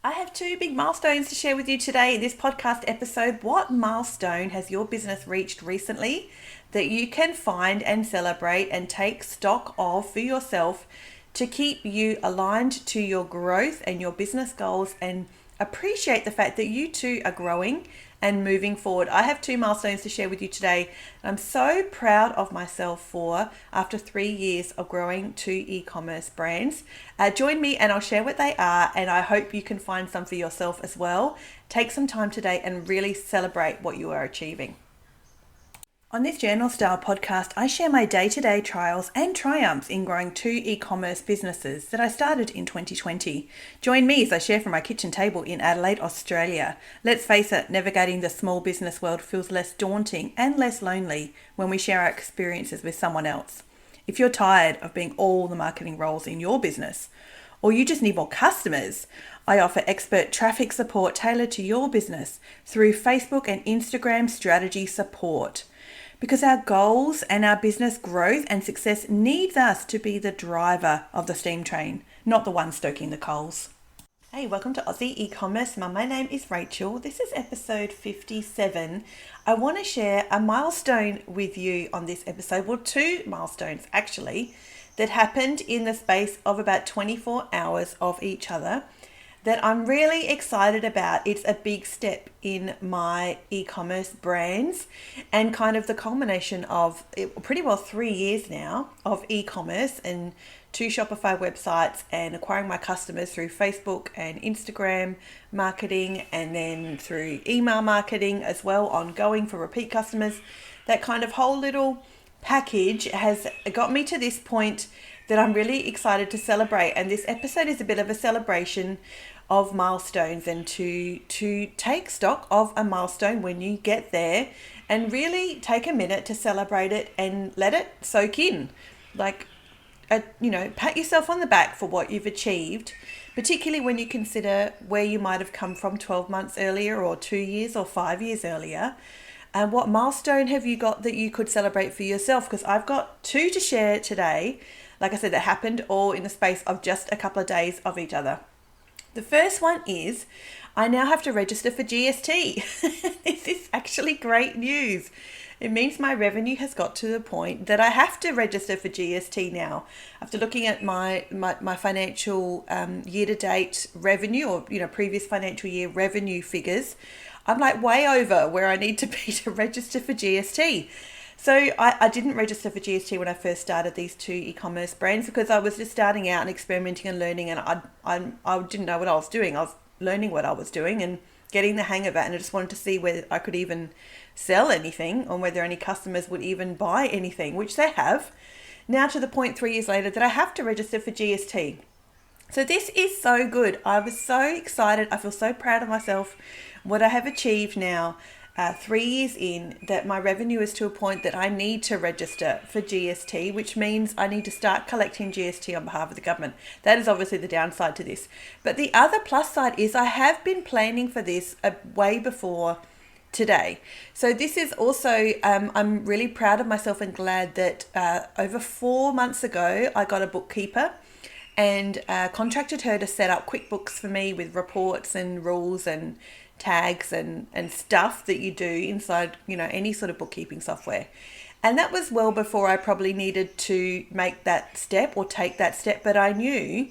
I have two big milestones to share with you today in this podcast episode. What milestone has your business reached recently that you can find and celebrate and take stock of for yourself to keep you aligned to your growth and your business goals and appreciate the fact that you too are growing and moving forward. I have two milestones to share with you today. I'm so proud of myself for after 3 years of growing two e-commerce brands. Join me and I'll share what they are, and I hope you can find some for yourself as well. Take some time today and really celebrate what you are achieving. On this journal style podcast, I share my day-to-day trials and triumphs in growing two e-commerce businesses that I started in 2020. Join me as I share from my kitchen table in Adelaide, Australia. Let's face it, navigating the small business world feels less daunting and less lonely when we share our experiences with someone else. If you're tired of being all the marketing roles in your business, or you just need more customers, I offer expert traffic support tailored to your business through Facebook and Instagram strategy support. Because our goals and our business growth and success needs us to be the driver of the steam train, not the one stoking the coals. Hey, welcome to Aussie e-commerce. My name is Rachel. This is episode 57. I want to share a milestone with you on this episode. Well, two milestones actually that happened in the space of about 24 hours of each other that I'm really excited about. It's a big step in my e-commerce brands and kind of the culmination of pretty well 3 years now of e-commerce and two Shopify websites and acquiring my customers through Facebook and Instagram marketing, and then through email marketing as well, ongoing for repeat customers. That kind of whole little package has got me to this point that I'm really excited to celebrate. And this episode is a bit of a celebration of milestones and to take stock of a milestone when you get there and really take a minute to celebrate it and let it soak in. Pat yourself on the back for what you've achieved, particularly when you consider where you might have come from 12 months earlier or 2 years or 5 years earlier. And what milestone have you got that you could celebrate for yourself? Because I've got two to share today, like I said, that happened all in the space of just a couple of days of each other. The first one is I now have to register for GST. This is actually great news. It means my revenue has got to the point that I have to register for GST now. After looking at my financial year-to-date revenue, or previous financial year revenue figures, I'm like way over where I need to be to register for GST. So I didn't register for GST when I first started these two e-commerce brands because I was just starting out and experimenting and learning, and I didn't know what I was doing. I was learning what I was doing and getting the hang of it, and I just wanted to see whether I could even sell anything or whether any customers would even buy anything, which they have. Now to the point 3 years later that I have to register for GST. So this is so good. I was so excited. I feel so proud of myself, what I have achieved now. 3 years in, that my revenue is to a point that I need to register for GST, which means I need to start collecting GST on behalf of the government. That is obviously the downside to this. But the other plus side is I have been planning for this way before today. So this is also, I'm really proud of myself and glad that over 4 months ago, I got a bookkeeper and contracted her to set up QuickBooks for me with reports and rules and tags and stuff that you do inside, any sort of bookkeeping software. And that was well before I probably needed to make that step or take that step. But I knew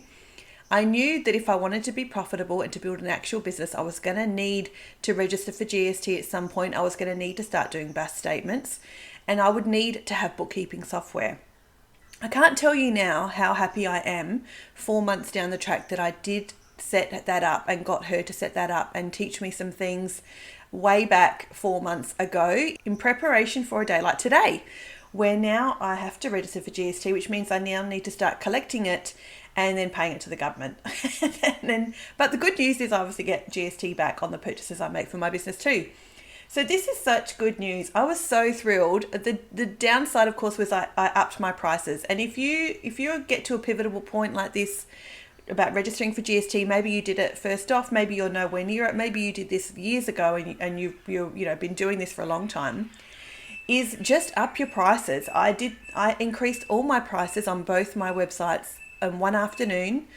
that if I wanted to be profitable and to build an actual business, I was going to need to register for GST at some point. I was going to need to start doing BAS statements, and I would need to have bookkeeping software. I can't tell you now how happy I am 4 months down the track that I did set that up and got her to set that up and teach me some things way back 4 months ago in preparation for a day like today, where now I have to register for GST, which means I now need to start collecting it and then paying it to the government. But the good news is I obviously get GST back on the purchases I make for my business too. So this is such good news. I was so thrilled. The downside, of course, was I upped my prices. And if you get to a pivotal point like this about registering for GST, maybe you did it first off, maybe you're nowhere near it, maybe you did this years ago and you've been doing this for a long time, is just up your prices. I increased all my prices on both my websites in one afternoon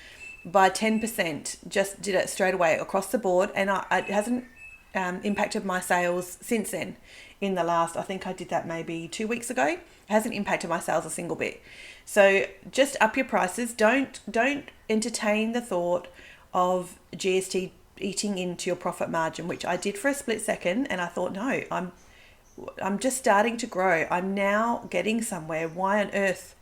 by 10%, just did it straight away across the board. And it hasn't impacted my sales since then. In the last, I think I did that maybe 2 weeks ago. It hasn't impacted my sales a single bit. So just up your prices. Don't entertain the thought of GST eating into your profit margin, which I did for a split second, and I thought, no, I'm just starting to grow. I'm now getting somewhere. Why on earth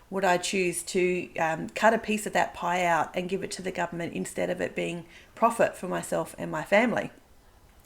would I choose to cut a piece of that pie out and give it to the government instead of it being profit for myself and my family?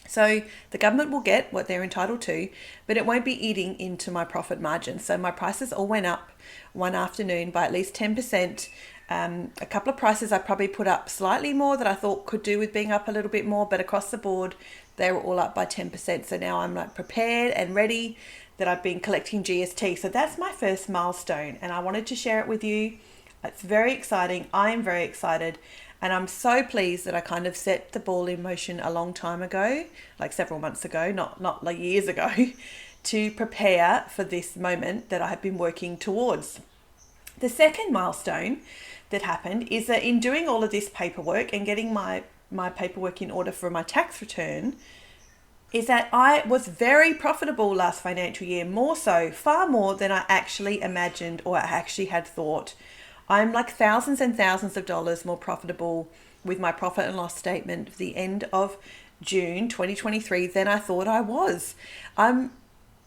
So the government will get what they're entitled to, but it won't be eating into my profit margin. So my prices all went up one afternoon by at least 10%. A couple of prices I probably put up slightly more that I thought could do with being up a little bit more, but across the board, they were all up by 10%. So now I'm like prepared and ready that I've been collecting GST. So that's my first milestone, and I wanted to share it with you. It's very exciting. I'm very excited. And I'm so pleased that I kind of set the ball in motion a long time ago, like several months ago, not like years ago, to prepare for this moment that I have been working towards. The second milestone that happened is that in doing all of this paperwork and getting my paperwork in order for my tax return, is that I was very profitable last financial year, more so, far more than I actually imagined or I actually had thought. I'm like thousands and thousands of dollars more profitable with my profit and loss statement at the end of June 2023 than I thought I was.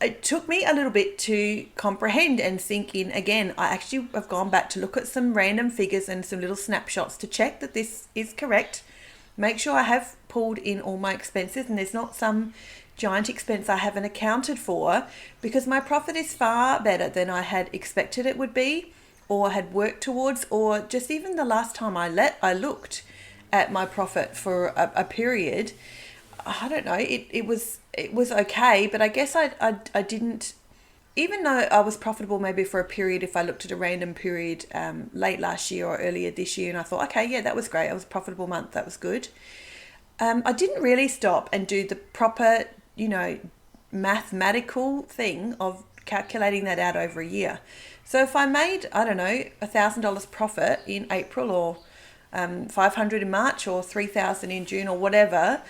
It took me a little bit to comprehend and sink in. Again, I actually have gone back to look at some random figures and some little snapshots to check that this is correct. Make sure I have pulled in all my expenses and there's not some giant expense I haven't accounted for, because my profit is far better than I had expected it would be, or had worked towards, or just even the last time I looked at my profit for a period, I don't know, it was okay, but I guess I didn't, even though I was profitable maybe for a period, if I looked at a random period late last year or earlier this year, and I thought, okay, yeah, that was great, it was a profitable month, that was good. I didn't really stop and do the proper, mathematical thing of calculating that out over a year. So if I made, I don't know, $1,000 profit in April, or $500 in March, or $3,000 in June, or whatever,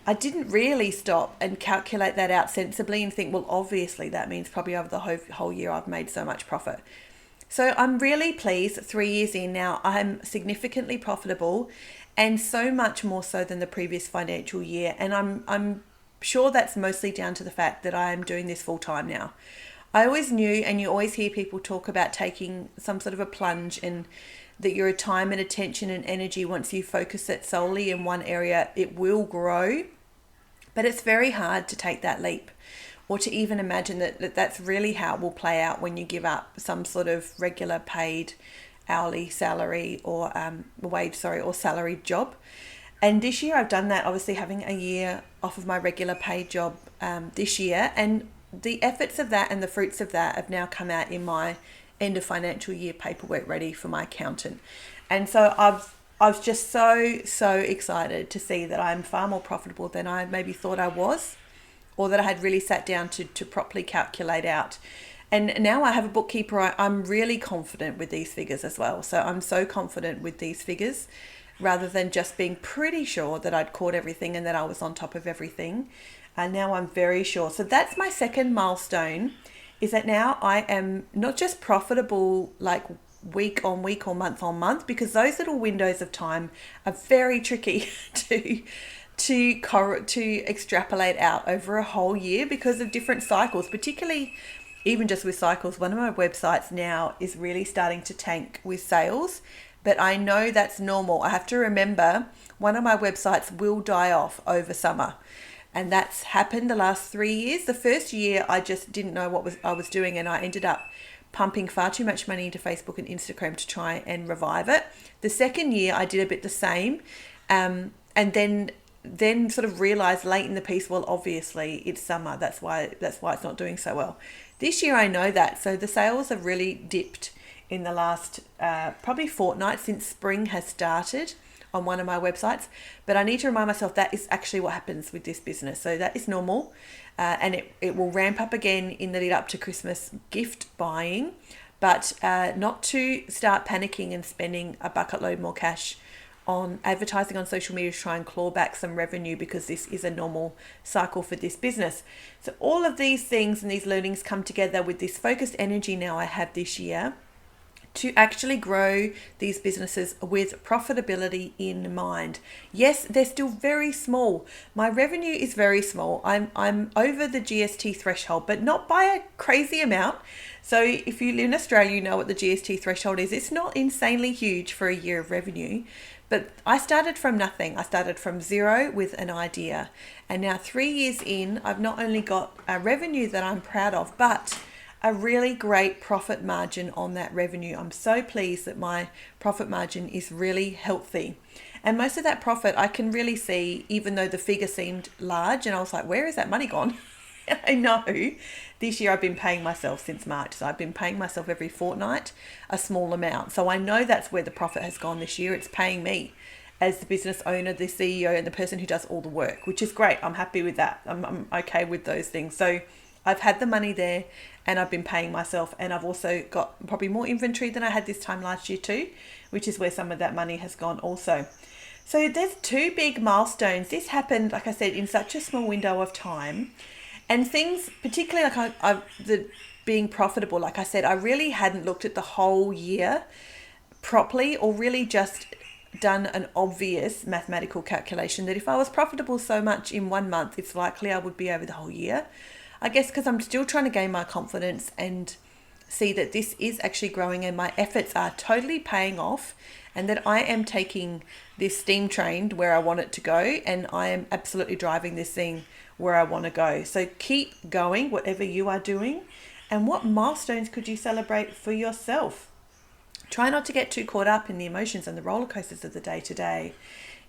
I didn't really stop and calculate that out sensibly and think, well, obviously that means probably over the whole year I've made so much profit. So I'm really pleased. 3 years in now, I'm significantly profitable, and so much more so than the previous financial year. And I'm sure that's mostly down to the fact that I am doing this full time now. I always knew, and you always hear people talk about taking some sort of a plunge, and that your time and attention and energy, once you focus it solely in one area, it will grow. But it's very hard to take that leap, or to even imagine that that's really how it will play out when you give up some sort of regular paid hourly salary or or salaried job. And this year I've done that, obviously having a year off of my regular paid job this year, and the efforts of that and the fruits of that have now come out in my end of financial year paperwork ready for my accountant. And so I was just so excited to see that I'm far more profitable than I maybe thought I was, or that I had really sat down to properly calculate out. And now I have a bookkeeper. I'm really confident with these figures as well. So I'm so confident with these figures, rather than just being pretty sure that I'd caught everything and that I was on top of everything. And now I'm very sure. So that's my second milestone, is that now I am not just profitable like week on week or month on month, because those little windows of time are very tricky to extrapolate out over a whole year because of different cycles, particularly even just with cycles. One of my websites now is really starting to tank with sales, but I know that's normal. I have to remember one of my websites will die off over summer. And that's happened the last 3 years. The first year, I just didn't know what I was doing, and I ended up pumping far too much money into Facebook and Instagram to try and revive it. The second year, I did a bit the same, and then sort of realized late in the piece, well, obviously it's summer. That's why it's not doing so well. This year, I know that. So the sales have really dipped in the last probably fortnight since spring has started on one of my websites. But I need to remind myself that is actually what happens with this business. So that is normal. And it will ramp up again in the lead up to Christmas gift buying, but not to start panicking and spending a bucket load more cash on advertising on social media to try and claw back some revenue, because this is a normal cycle for this business. So all of these things and these learnings come together with this focused energy now I have this year to actually grow these businesses with profitability in mind. Yes, they're still very small. My revenue is very small. I'm over the GST threshold, but not by a crazy amount. So if you live in Australia, you know what the GST threshold is. It's not insanely huge for a year of revenue, but I started from nothing. I started from zero with an idea. And now 3 years in, I've not only got a revenue that I'm proud of, but a really great profit margin on that revenue. I'm so pleased that my profit margin is really healthy. And most of that profit I can really see, even though the figure seemed large, and I was like, where is that money gone? I know this year I've been paying myself since March. So I've been paying myself every fortnight a small amount. So I know that's where the profit has gone this year. It's paying me as the business owner, the CEO, and the person who does all the work, which is great. I'm happy with that. I'm okay with those things. So I've had the money there and I've been paying myself, and I've also got probably more inventory than I had this time last year too, which is where some of that money has gone also. So there's two big milestones. This happened, like I said, in such a small window of time, and things, particularly like the being profitable, like I said, I really hadn't looked at the whole year properly, or really just done an obvious mathematical calculation that if I was profitable so much in 1 month, it's likely I would be over the whole year. I guess because I'm still trying to gain my confidence and see that this is actually growing and my efforts are totally paying off, and that I am taking this steam train where I want it to go, and I am absolutely driving this thing where I want to go. So keep going, whatever you are doing. And what milestones could you celebrate for yourself? Try not to get too caught up in the emotions and the roller coasters of the day to day.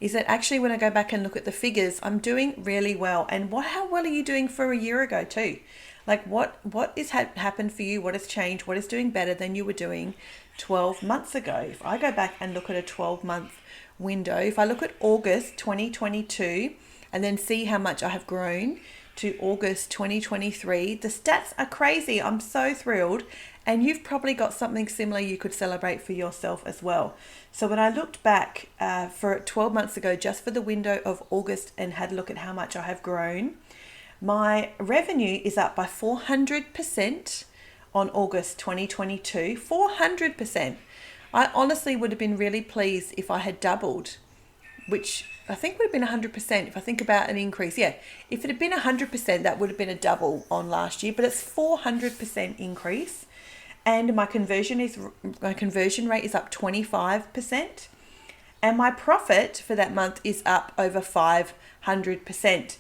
Is that actually when I go back and look at the figures, I'm doing really well. And how well are you doing for a year ago too? Like what is happened for you? What has changed? What is doing better than you were doing 12 months ago? If I go back and look at a 12-month window, if I look at August 2022 and then see how much I have grown to August 2023, the stats are crazy. I'm so thrilled. And you've probably got something similar you could celebrate for yourself as well. So when I looked back for 12 months ago, just for the window of August, and had a look at how much I have grown, my revenue is up by 400% on August 2022. 400%. I honestly would have been really pleased if I had doubled, which I think would have been 100% if I think about an increase. Yeah, if it had been 100%, that would have been a double on last year, but it's 400% increase. And my conversion rate is up 25%. And my profit for that month is up over 500%.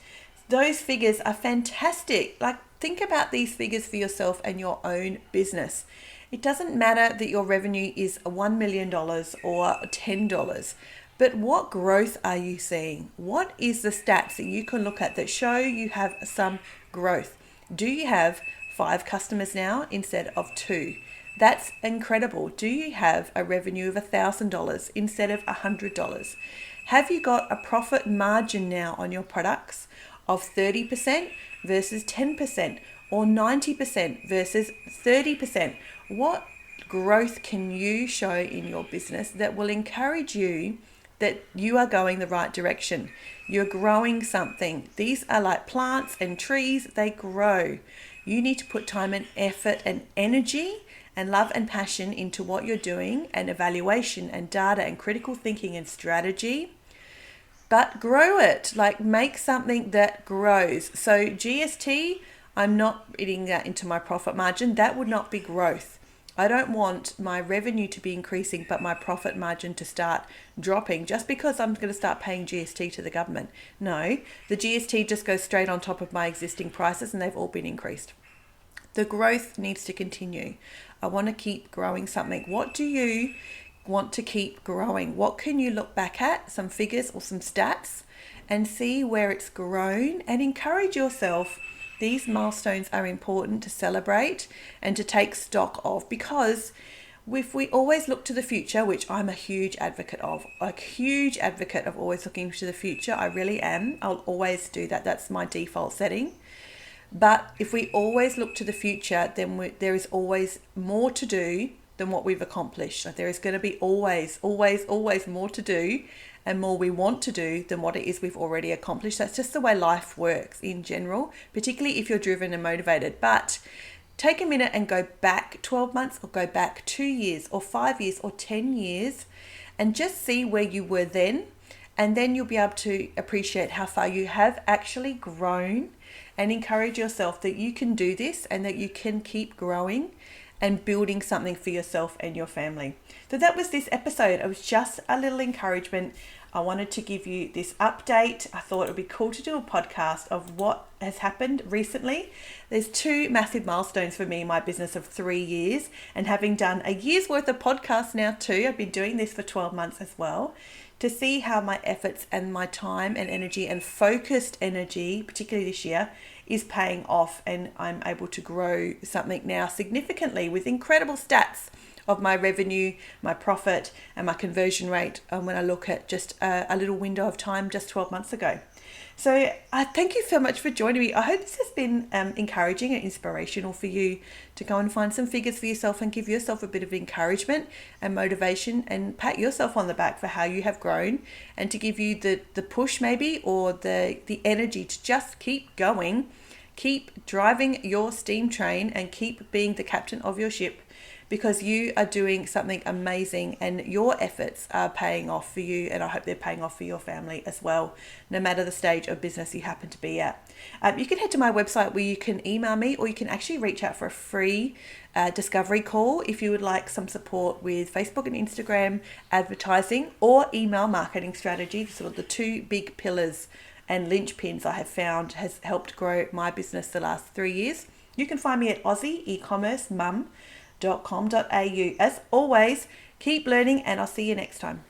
Those figures are fantastic. Like, think about these figures for yourself and your own business. It doesn't matter that your revenue is $1 million or $10, but what growth are you seeing? What is the stats that you can look at that show you have some growth? Do you have 5 customers now instead of 2? That's incredible. Do you have a revenue of $1,000 instead of $100? Have you got a profit margin now on your products of 30% versus 10%, or 90% versus 30%? What growth can you show in your business that will encourage you that you are going the right direction? You're growing something. These are like plants and trees, they grow. You need to put time and effort and energy and love and passion into what you're doing, and evaluation and data and critical thinking and strategy. But grow it, like make something that grows. So GST, I'm not eating that into my profit margin. That would not be growth. I don't want my revenue to be increasing, but my profit margin to start dropping just because I'm going to start paying GST to the government. No, the GST just goes straight on top of my existing prices, and they've all been increased. The growth needs to continue. I want to keep growing something. What do you want to keep growing? What can you look back at, some figures or some stats, and see where it's grown, and encourage yourself. These milestones are important to celebrate and to take stock of, because if we always look to the future, which I'm a huge advocate of, always looking to the future, I really am. I'll always do that. That's my default setting. But if we always look to the future, then there is always more to do than what we've accomplished. Like there is going to be always more to do and more we want to do than what it is we've already accomplished. That's just the way life works in general, particularly if you're driven and motivated. But take a minute and go back 12 months or go back 2 years or 5 years or 10 years and just see where you were then. And then you'll be able to appreciate how far you have actually grown and encourage yourself that you can do this and that you can keep growing and building something for yourself and your family. So that was this episode. It was just a little encouragement. I wanted to give you this update. I thought it would be cool to do a podcast of what has happened recently. There's 2 massive milestones for me in my business of 3 years, and having done a year's worth of podcasts now too. I've been doing this for 12 months as well, to see how my efforts and my time and energy and focused energy, particularly this year, is paying off, and I'm able to grow something now significantly with incredible stats of my revenue, my profit, and my conversion rate when I look at just a little window of time just 12 months ago. So I thank you so much for joining me. I hope this has been encouraging and inspirational for you to go and find some figures for yourself and give yourself a bit of encouragement and motivation and pat yourself on the back for how you have grown, and to give you the push maybe, or the energy to just keep going, keep driving your steam train and keep being the captain of your ship, because you are doing something amazing and your efforts are paying off for you, and I hope they're paying off for your family as well, no matter the stage of business you happen to be at. You can head to my website where you can email me, or you can actually reach out for a free discovery call if you would like some support with Facebook and Instagram advertising or email marketing strategy, sort of the 2 big pillars and linchpins I have found has helped grow my business the last 3 years. You can find me at eCommerce.com.au. As always, keep learning, and I'll see you next time.